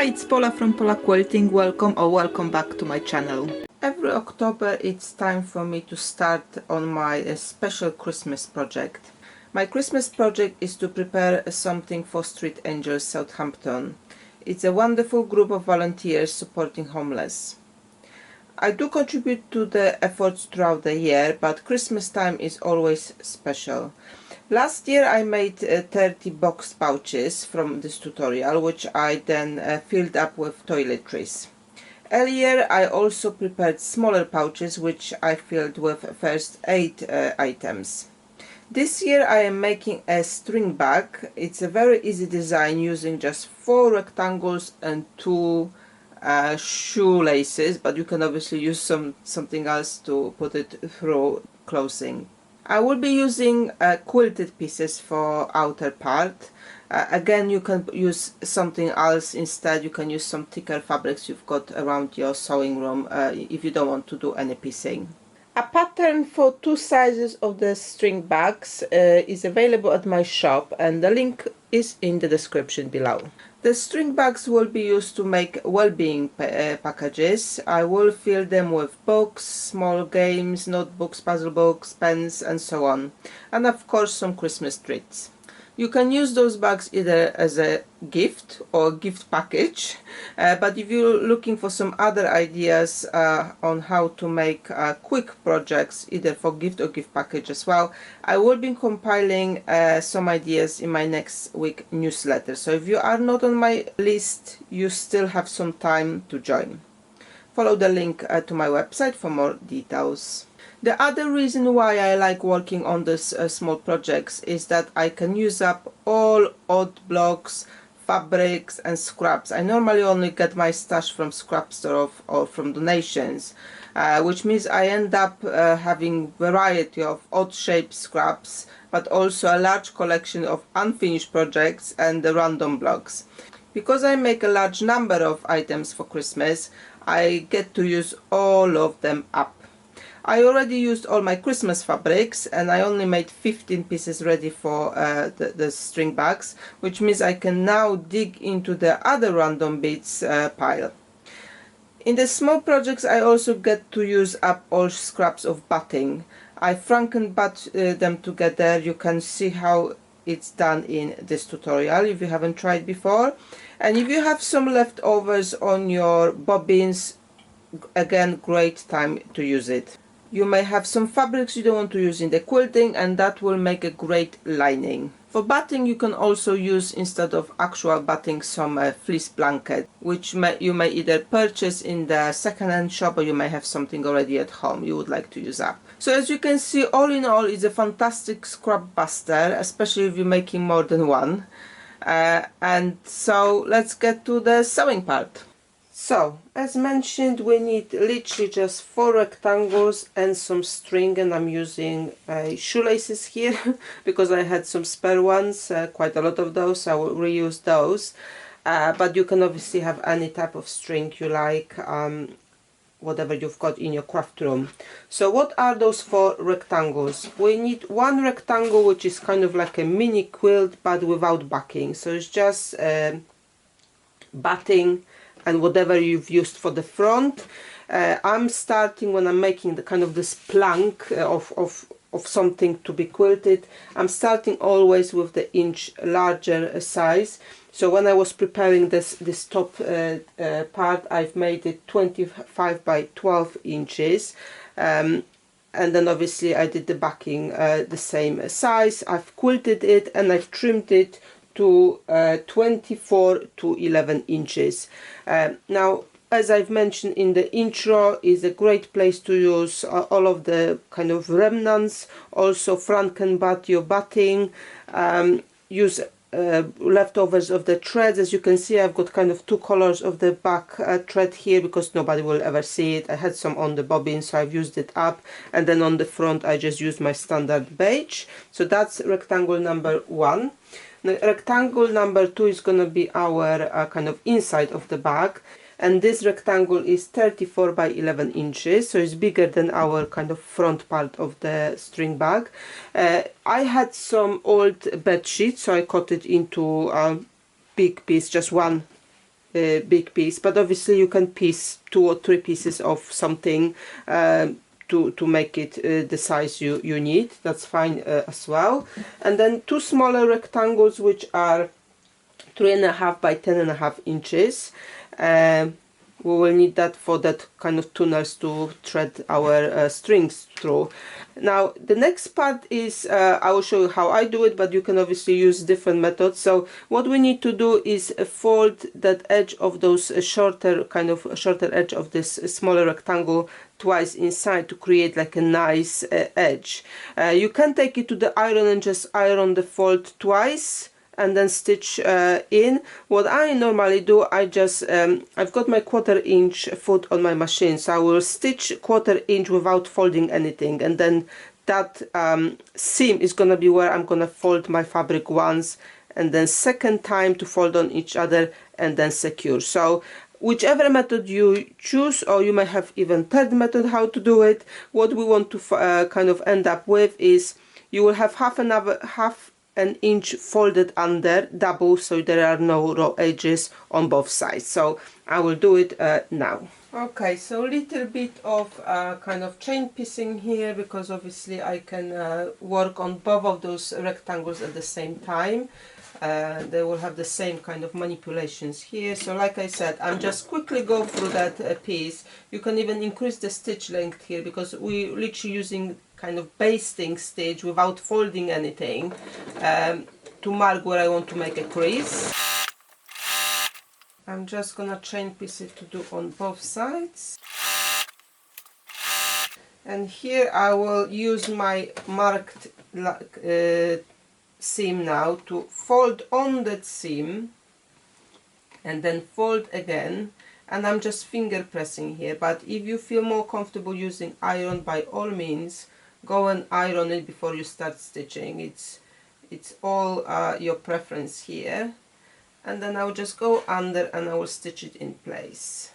Hi, it's Paula from Pola Quilting. Welcome back to my channel. Every October it's time for me to start on my special Christmas project. My Christmas project is to prepare something for Street Angels Southampton. It's a wonderful group of volunteers supporting homeless. I do contribute to the efforts throughout the year, but Christmas time is always special. Last year I made 30 box pouches from this tutorial, which I then filled up with toiletries. Earlier I also prepared smaller pouches which I filled with first aid items. This year I am making a string bag. It's a very easy design using just 4 rectangles and 2 shoelaces, but you can obviously use something else to put it through closing. I will be using quilted pieces for outer part. Again, you can use something else instead. You can use some thicker fabrics you've got around your sewing room if you don't want to do any piecing. A pattern for 2 sizes of the string bags is available at my shop, and the link is in the description below. The string bags will be used to make well-being packages. I will fill them with books, small games, notebooks, puzzle books, pens and so on, and of course some Christmas treats. You can use those bags either as a gift or gift package, but if you're looking for some other ideas on how to make quick projects either for gift or gift package as well, I will be compiling some ideas in my next week newsletter. So if you are not on my list, you still have some time to join. Follow the link to my website for more details. The other reason why I like working on these small projects is that I can use up all odd blocks, fabrics and scraps. I normally only get my stash from scrap store or from donations, which means I end up having variety of odd shaped scraps, but also a large collection of unfinished projects and the random blocks. Because I make a large number of items for Christmas, I get to use all of them up. I already used all my Christmas fabrics and I only made 15 pieces ready for the string bags, which means I can now dig into the other random bits pile. In the small projects I also get to use up all scraps of batting. I franken-bat them together. You can see how it's done in this tutorial if you haven't tried before. And if you have some leftovers on your bobbins, again, great time to use it. You may have some fabrics you don't want to use in the quilting, and that will make a great lining. For batting you can also use, instead of actual batting, some fleece blanket, which you may either purchase in the second-hand shop or you may have something already at home you would like to use up. So as you can see, all in all, it's a fantastic scrap buster, especially if you're making more than one. And so let's get to the sewing part. So, as mentioned, we need literally just 4 rectangles and some string, and I'm using shoelaces here because I had some spare ones, quite a lot of those, so I will reuse those. But you can obviously have any type of string you like, whatever you've got in your craft room. So what are those 4 rectangles? We need 1 rectangle which is kind of like a mini quilt but without backing, so it's just batting and whatever you've used for the front. I'm starting, when I'm making the kind of this plank of something to be quilted, I'm starting always with the inch larger size. So when I was preparing this top part, I've made it 25 by 12 inches. And then obviously I did the backing the same size. I've quilted it and I've trimmed it to 24 to 11 inches. Now, as I've mentioned in the intro, is a great place to use all of the kind of remnants, also franken-bat your batting, use leftovers of the threads. As you can see, I've got kind of 2 colors of the back thread here because nobody will ever see it. I had some on the bobbin, so I've used it up, and then on the front I just used my standard beige. So that's rectangle number 1. The rectangle number 2 is going to be our kind of inside of the bag, and this rectangle is 34 by 11 inches, so it's bigger than our kind of front part of the string bag. I had some old bed sheets, so I cut it into a big piece, just one big piece, but obviously you can piece 2 or 3 pieces of something to make it the size you need. That's fine as well. And then 2 smaller rectangles which are 3.5 by 10.5 inches. We will need that for that kind of tunnels to thread our strings through. Now the next part is I will show you how I do it, but you can obviously use different methods. So what we need to do is fold that edge of those shorter edge of this smaller rectangle twice inside to create like a nice edge. You can take it to the iron and just iron the fold twice and then stitch in. What I normally do, I just I've got my 1/4 inch foot on my machine, so I will stitch 1/4 inch without folding anything, and then that seam is gonna be where I'm gonna fold my fabric once, and then second time to fold on each other and then secure. So whichever method you choose, or you may have even third method how to do it, what we want to kind of end up with is you will have half an inch folded under double, so there are no raw edges on both sides. So I will do it now. Okay, so little bit of kind of chain piecing here, because obviously I can work on both of those rectangles at the same time. They will have the same kind of manipulations here. So like I said, I'm just quickly go through that piece. You can even increase the stitch length here, because we're literally using kind of basting stitch without folding anything to mark where I want to make a crease. I'm just gonna chain piece it to do on both sides. And here I will use my marked seam now to fold on that seam and then fold again, and I'm just finger pressing here. But if you feel more comfortable using iron, by all means go and iron it before you start stitching. It's all your preference here. And then I'll just go under and I will stitch it in place.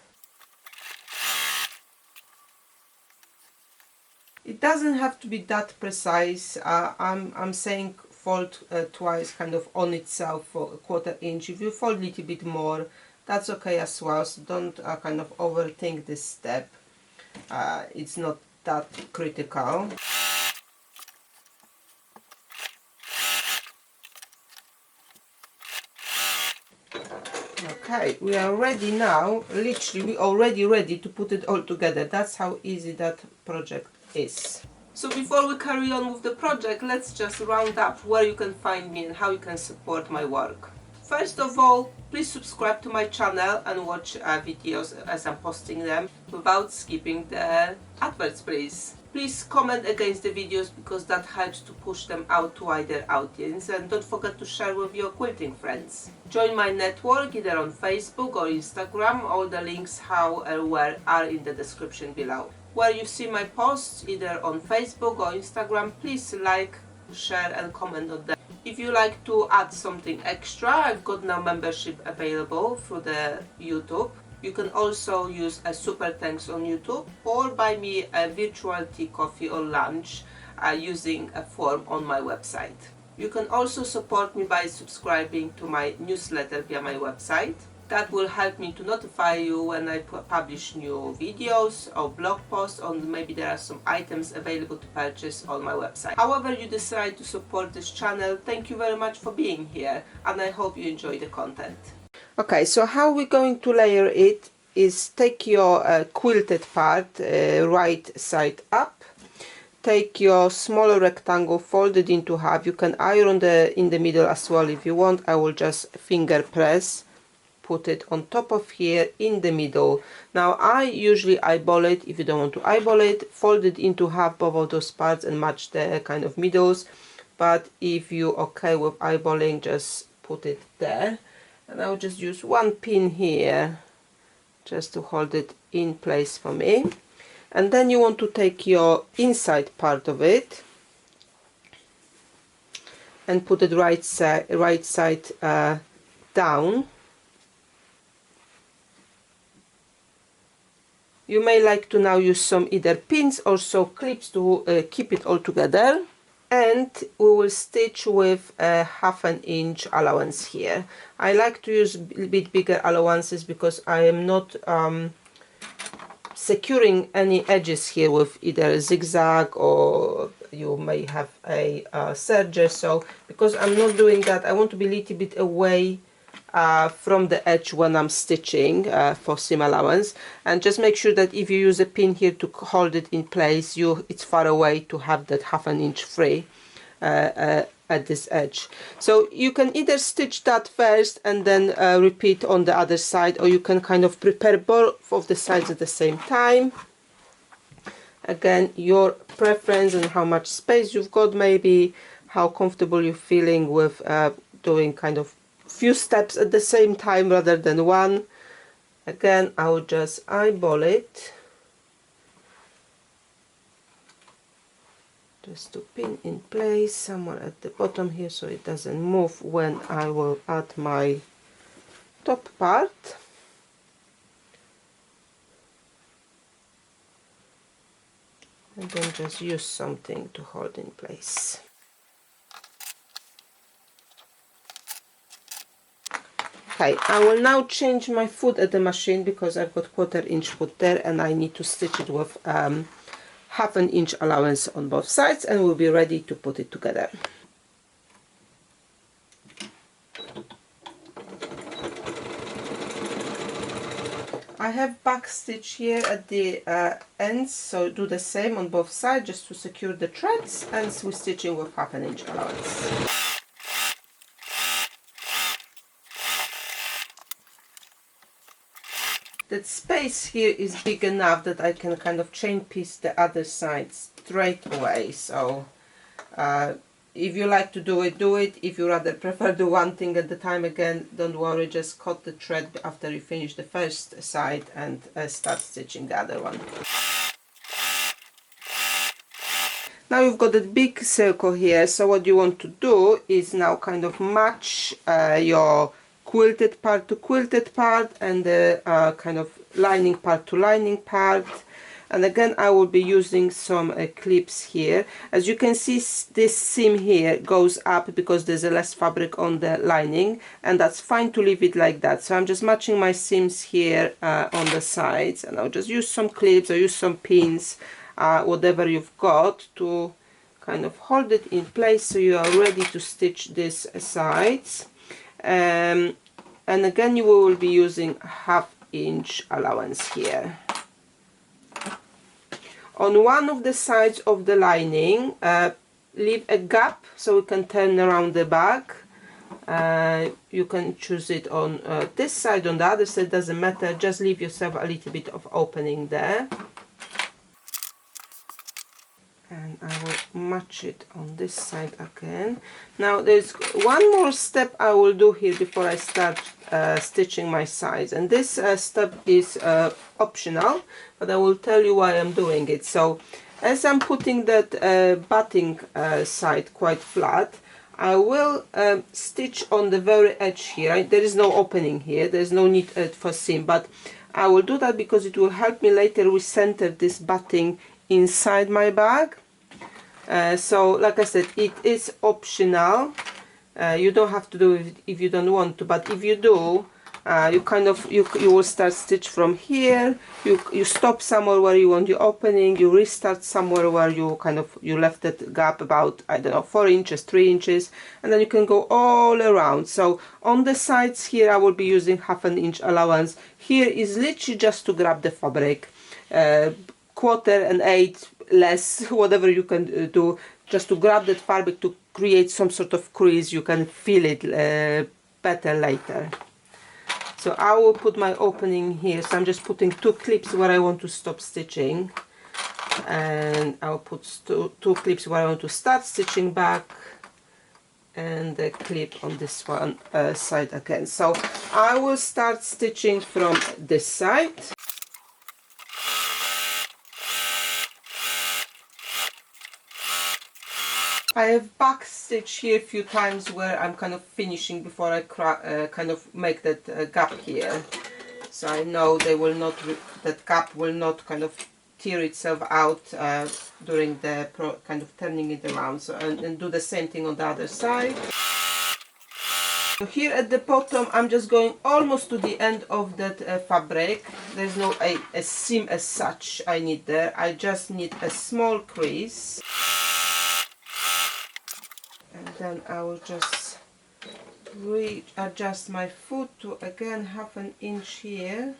It doesn't have to be that precise. I'm saying fold twice kind of on itself for 1/4 inch. If you fold a little bit more, that's okay as well, so don't kind of overthink this step. It's not that critical. Okay, we are ready now. Literally, we're already ready to put it all together. That's how easy that project is. So before we carry on with the project, let's just round up where you can find me and how you can support my work. First of all, please subscribe to my channel and watch videos as I'm posting them without skipping the adverts, please. Please comment against the videos, because that helps to push them out to wider audience, and don't forget to share with your quilting friends. Join my network either on Facebook or Instagram. All the links how and where are in the description below. Where you see my posts either on Facebook or Instagram, please like, share and comment on them. If you like to add something extra, I've got now membership available through the YouTube. You can also use a super thanks on YouTube, or buy me a virtual tea, coffee or lunch using a form on my website. You can also support me by subscribing to my newsletter via my website. That will help me to notify you when I publish new videos or blog posts, or maybe there are some items available to purchase on my website. However you decide to support this channel, thank you very much for being here, and I hope you enjoy the content. Okay, so how we're going to layer it is take your quilted part right side up, take your smaller rectangle, fold it into half. You can iron in the middle as well if you want. I will just finger press, put it on top of here in the middle. Now I usually eyeball it. If you don't want to eyeball it, fold it into half, both of those parts, and match the kind of middles. But if you're okay with eyeballing, just put it there. And I'll just use one pin here just to hold it in place for me. And then you want to take your inside part of it and put it right side down. You may like to now use some either pins or so clips to keep it all together. and we will stitch with a 1/2 inch allowance here. I like to use a bit bigger allowances because I am not securing any edges here with either a zigzag, or you may have a serger. So because I'm not doing that, I want to be a little bit away from the edge when I'm stitching for seam allowance, and just make sure that if you use a pin here to hold it in place, it's far away to have that 1/2 inch free at this edge. So you can either stitch that first and then repeat on the other side, or you can kind of prepare both of the sides at the same time. Again, your preference and how much space you've got, maybe how comfortable you're feeling with doing kind of few steps at the same time rather than one. Again, I will just eyeball it just to pin in place somewhere at the bottom here so it doesn't move when I will add my top part. And then just use something to hold in place. Okay, I will now change my foot at the machine because I've got 1/4 inch foot there, and I need to stitch it with 1/2 inch allowance on both sides, and we'll be ready to put it together. I have back stitch here at the ends, so do the same on both sides just to secure the threads, and we're stitching with 1/2 inch allowance. That space here is big enough that I can kind of chain piece the other side straight away. So if you like to do it, do it. If you rather prefer do one thing at the time, again, don't worry, just cut the thread after you finish the first side and start stitching the other one. Now you've got a big circle here, so what you want to do is now kind of match your quilted part to quilted part, and the kind of lining part to lining part. And again, I will be using some clips here. As you can see, this seam here goes up because there's a less fabric on the lining, and that's fine to leave it like that. So I'm just matching my seams here on the sides, and I'll just use some clips or use some pins, whatever you've got, to kind of hold it in place so you are ready to stitch these sides. And again, you will be using 1/2 inch allowance here. On one of the sides of the lining, leave a gap so we can turn around the back. You can choose it on this side, on the other side, doesn't matter, just leave yourself a little bit of opening there. And I will match it on this side again. Now there's one more step I will do here before I start stitching my sides, and this step is optional, but I will tell you why I'm doing it. So as I'm putting that batting side quite flat, I will stitch on the very edge here. There is no opening here, there's no need for seam, but I will do that because it will help me later recenter this batting inside my bag. So like I said, it is optional. You don't have to do it if you don't want to, but if you do, you will start stitch from here. You stop somewhere where you want your opening, you restart somewhere where you left that gap about, I don't know, 4 inches, 3 inches, and then you can go all around. So on the sides here I will be using 1/2 inch allowance. Here is literally just to grab the fabric, 1/4 and 1/8 less, whatever you can do, just to grab that fabric to create some sort of crease. You can feel it better later. So I will put my opening here, so I'm just putting 2 clips where I want to stop stitching, and I'll put two clips where I want to start stitching back, and the clip on this one side again. So I will start stitching from this side. I have back stitched here a few times where I'm kind of finishing before I kind of make that gap here, so I know they will not, that gap will not kind of tear itself out during the kind of turning it around. So and do the same thing on the other side. So here at the bottom I'm just going almost to the end of that fabric. There's no a seam as such I need there. I just need a small crease. And then I will just readjust my foot to again 1/2 inch here.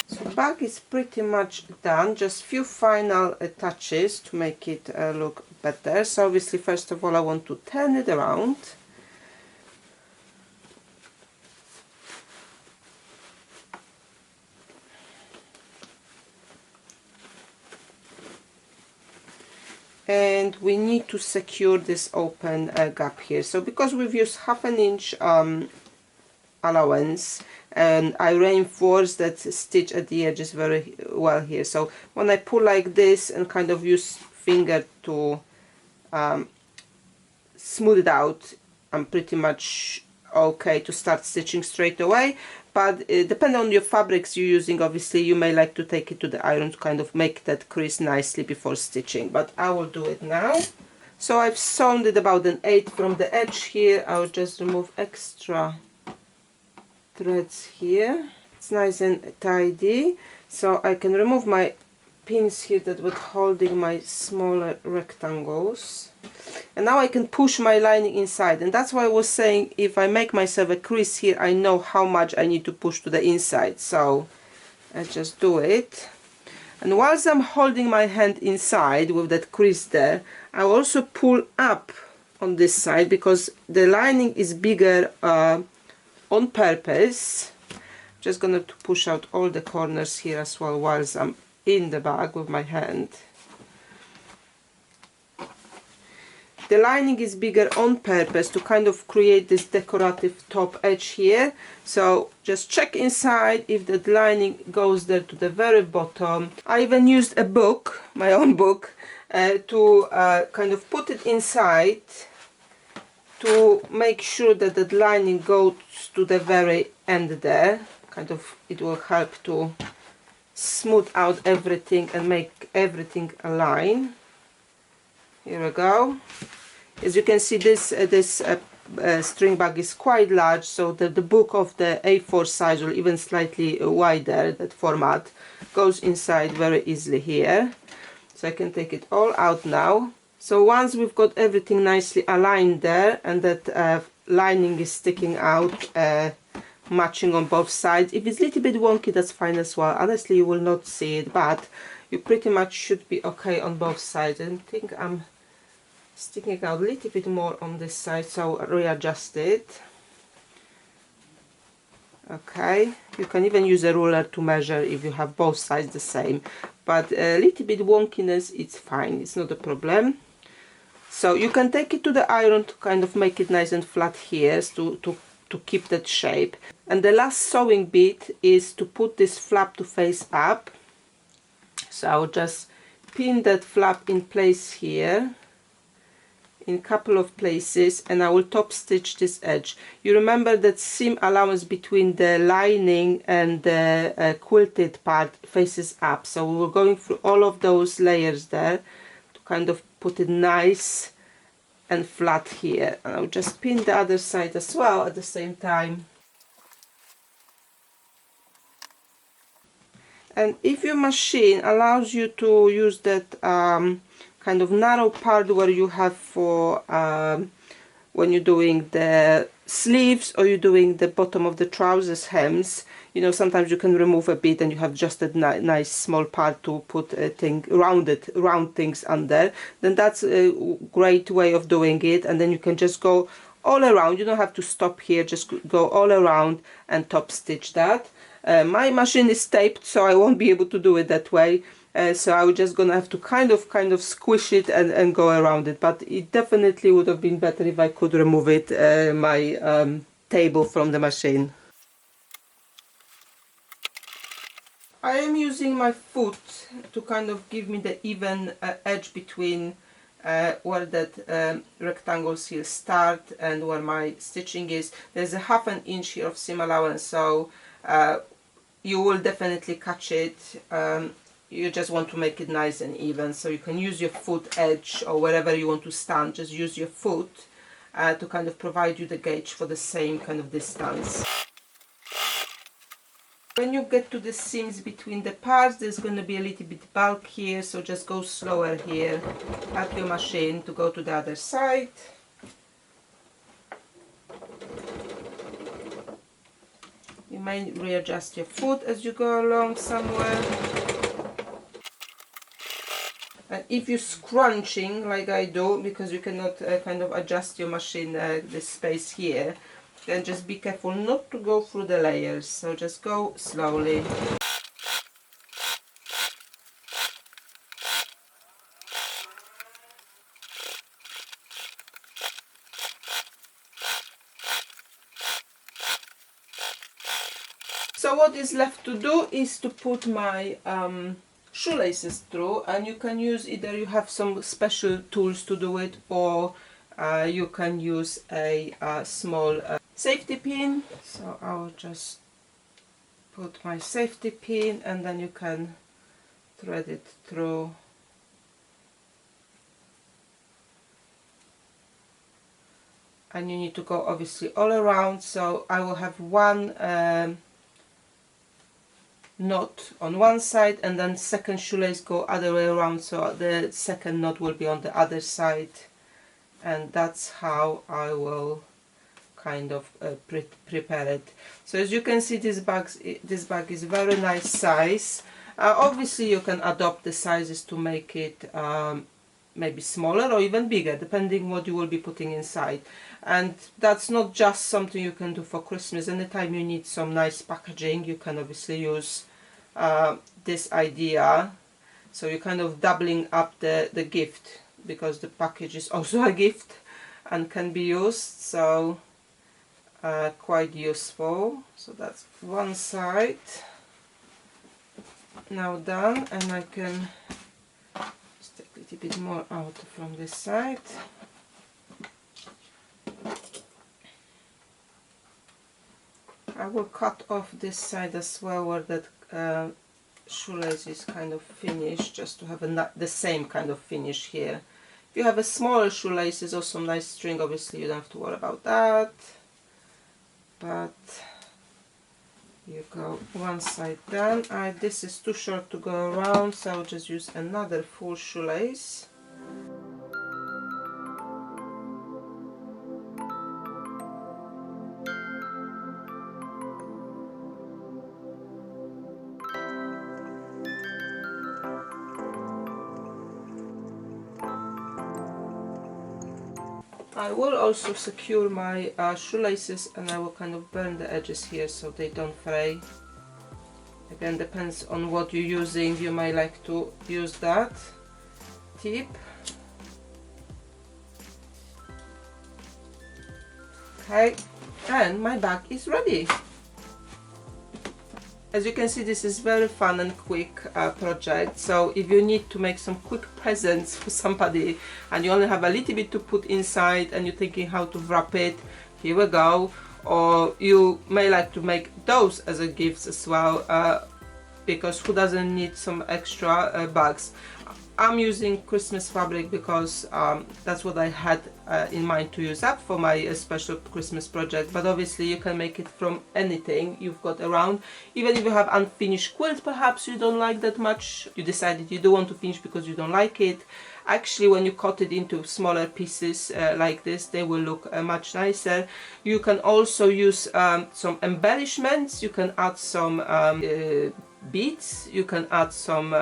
So the bag is pretty much done, just few final touches to make it look better. So obviously first of all I want to turn it around. And we need to secure this open gap here. So because we've used 1/2 inch allowance, and I reinforce that stitch at the edges very well here. So when I pull like this and kind of use finger to smooth it out, I'm pretty much okay to start stitching straight away. But depending on your fabrics you're using, obviously you may like to take it to the iron to kind of make that crease nicely before stitching, but I will do it now. So I've sewn it about 1/8 from the edge here. I'll just remove extra threads here. It's nice and tidy, so I can remove my pins here that were holding my smaller rectangles, and now I can push my lining inside. And that's why I was saying, if I make myself a crease here, I know how much I need to push to the inside, so I just do it. And whilst I'm holding my hand inside with that crease there, I also pull up on this side because the lining is bigger on purpose. Just gonna push out all the corners here as well whilst I'm in the bag with my hand. The lining is bigger on purpose to kind of create this decorative top edge here. So just check inside if the lining goes there to the very bottom. I even used a book, my own book, to kind of put it inside to make sure that the lining goes to the very end there. Kind of, it will help to smooth out everything and make everything align. Here we go. As you can see, this string bag is quite large, so the book of the A4 size or even slightly wider, that format, goes inside very easily here. So I can take it all out now. So once we've got everything nicely aligned there and that lining is sticking out, matching on both sides. If it's a little bit wonky, that's fine as well. Honestly, you will not see it, but you pretty much should be okay on both sides. I think I'm sticking out a little bit more on this side, so I'll readjust it. Okay, you can even use a ruler to measure if you have both sides the same, but a little bit wonkiness, it's fine, it's not a problem. So you can take it to the iron to kind of make it nice and flat here to keep that shape. And the last sewing bit is to put this flap to face up. So I'll just pin that flap in place here in a couple of places, and I will top stitch this edge. You remember that seam allowance between the lining and the quilted part faces up, so we were going through all of those layers there to kind of put it nice and flat here. And I'll just pin the other side as well at the same time. And if your machine allows you to use that kind of narrow part where you have for when you're doing the sleeves or you're doing the bottom of the trousers hems, you know, sometimes you can remove a bit and you have just a nice small part to put a thing round things under, then that's a great way of doing it. And then you can just go all around, you don't have to stop here, just go all around and top stitch that. My machine is taped, so I won't be able to do it that way. So I'm just gonna have to kind of squish it and go around it, but it definitely would have been better if I could remove it, my table from the machine. I am using my foot to kind of give me the even edge between where that rectangles here start and where my stitching is. There's a ½ inch here of seam allowance, so you will definitely catch it. You just want to make it nice and even, so you can use your foot edge or wherever you want to stand, just use your foot to kind of provide you the gauge for the same kind of distance. When you get to the seams between the parts, there's going to be a little bit bulk here, so just go slower here at your machine to go to the other side. You may readjust your foot as you go along somewhere. And if you're scrunching like I do, because you cannot kind of adjust your machine this space here, then just be careful not to go through the layers, so just go slowly. So what is left to do is to put my shoelaces through, and you can use either you have some special tools to do it, or you can use a small safety pin. So I'll just put my safety pin, and then you can thread it through. And you need to go obviously all around, so I will have one knot on one side, and then second shoelace go other way around, so the second knot will be on the other side, and that's how I will kind of prepare it. So as you can see, this bag is very nice size. Obviously you can adopt the sizes to make it maybe smaller or even bigger, depending what you will be putting inside. And that's not just something you can do for Christmas. Anytime you need some nice packaging, you can obviously use this idea. So you're kind of doubling up the gift, because the package is also a gift and can be used, so quite useful. So that's one side now done, and I can just take a little bit more out from this side. I will cut off this side as well, where that shoelace is kind of finished, just to have the same kind of finish here. If you have a smaller shoelaces or some nice string, obviously you don't have to worry about that. But you go one side done. This is too short to go around, so I'll just use another full shoelace. I will also secure my shoelaces, and I will kind of burn the edges here so they don't fray. Again, depends on what you're using, you may like to use that tip. Okay, and my bag is ready. As you can see, this is very fun and quick project, so if you need to make some quick presents for somebody and you only have a little bit to put inside and you're thinking how to wrap it, here we go. Or you may like to make those as a gifts as well, because who doesn't need some extra bags. I'm using Christmas fabric because that's what I had in mind to use up for my special Christmas project, but obviously you can make it from anything you've got around. Even if you have unfinished quilt, perhaps you don't like that much, you decided you don't want to finish because you don't like it. Actually, when you cut it into smaller pieces like this, they will look much nicer. You can also use some embellishments. You can add some beads, you can add some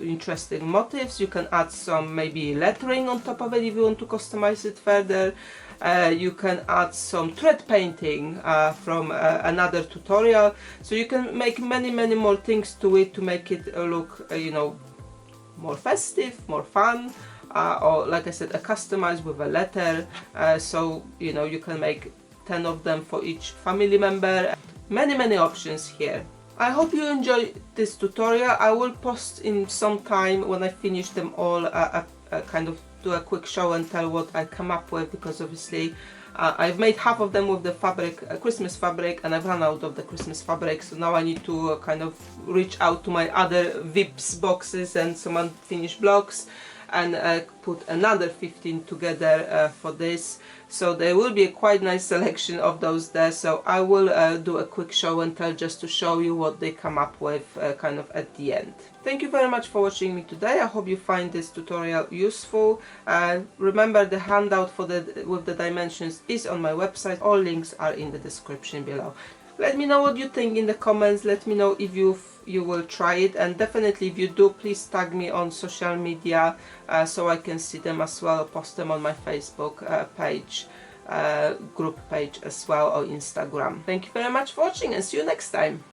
interesting motifs, you can add some maybe lettering on top of it if you want to customize it further. You can add some thread painting from another tutorial, so you can make many more things to it to make it look you know, more festive, more fun, or like I said, a customized with a letter, so you know, you can make 10 of them for each family member. Many options here. I hope you enjoy this tutorial. I will post in some time when I finish them all a kind of do a quick show and tell what I come up with, because obviously I've made half of them with the fabric, Christmas fabric, and I've run out of the Christmas fabric, so now I need to kind of reach out to my other Vips boxes and some unfinished blocks and put another 15 together for this. So there will be a quite nice selection of those there, so I will do a quick show and tell just to show you what they come up with kind of at the end. Thank you very much for watching me today. I hope you find this tutorial useful. Remember, the handout for with the dimensions is on my website. All links are in the description below. Let me know what you think in the comments. Let me know if you will try it, and definitely if you do, please tag me on social media so I can see them as well, or post them on my Facebook page, group page as well, or Instagram. Thank you very much for watching, and see you next time.